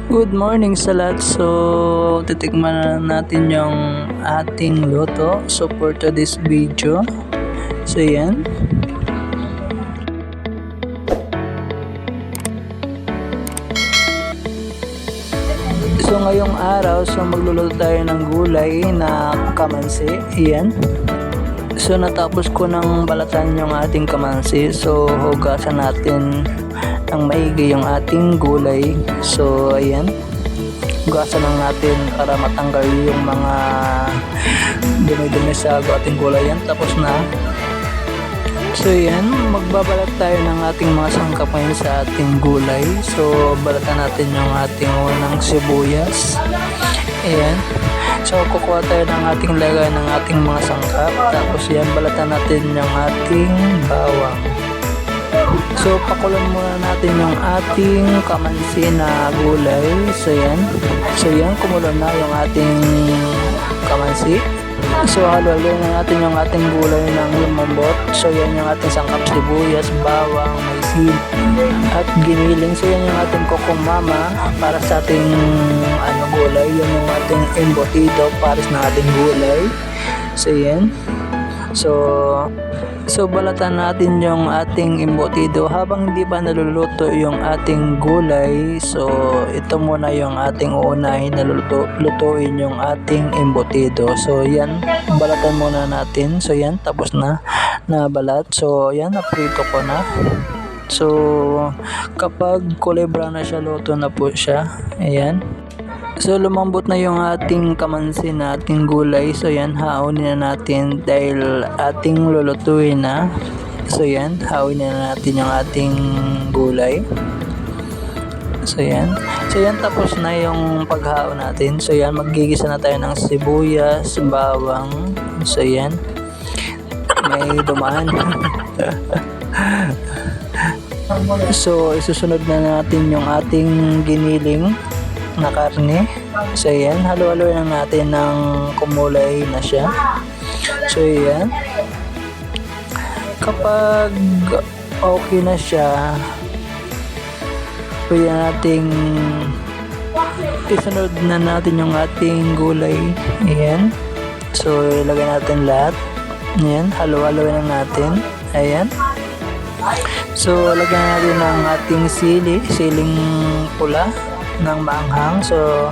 Good morning sa lahat. So, titikman na natin yung ating luto. So, for today's video. So, yan. So, ngayong araw, magluluto tayo ng gulay na kamansi. Yan. So, natapos ko ng balatan yung ating kamansi. So, hugasan natin ng maigi yung ating gulay. So, ayan. Hugasan lang natin para matanggal yung mga dumi-dumi sa ating gulay. Yan, tapos na. So, ayan. Magbabalat tayo ng ating mga sangkap ngayon sa ating gulay. So, balatan natin yung ating unang sibuyas. Ayan. So, kukuha tayo ng ating lagay ng ating mga sangkap. Tapos yan, balatan natin yung ating bawang. So, pakulan muna natin yung ating kamansi na gulay. So, yan. So, yan, kumulo na yung ating kamansi. So, halo-halo na natin yung ating gulay ng lumambot. So, yan yung ating sangkap sibuyas, bawang, may sili, at giniling. So, yan yung ating kokomama para sa ating gulay. Yan yung ating embutido para sa ating gulay. So, yan. So, balatan natin yung ating embutido habang hindi pa naluluto yung ating gulay. So, ito muna yung ating uunahin na lutuin yung ating embutido. So, yan, balatan muna natin. So, yan, tapos na balat. So, yan, naprito ko na. So, kapag kulay brown na siya, luto na po siya. Ayan. So, lumambot na yung ating kamansi na ating gulay. So, yan, haunin na natin dahil ating lulutuin na. So, yan, haunin na natin yung ating gulay. So, yan. So, yan, tapos na yung paghaon natin. So, yan, maggigisa na tayo ng sibuyas, bawang. So, yan. May dumaan. So, isusunod na natin yung ating giniling na karne. So, yan. Halo-halo lang natin ng kumulay na siya. So, yan. Kapag okay na siya, pwede nating isunod na natin yung ating gulay. Ayan. So, ilagay natin lahat. Ayan. Halo-halo lang natin. Ayan. So, lagyan natin ng ating siling pula ng maanghang. So,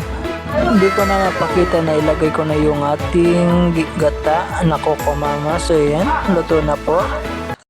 hindi ko na napakita na ilagay ko na yung ating gata na kokomama. So, yan, luto na po.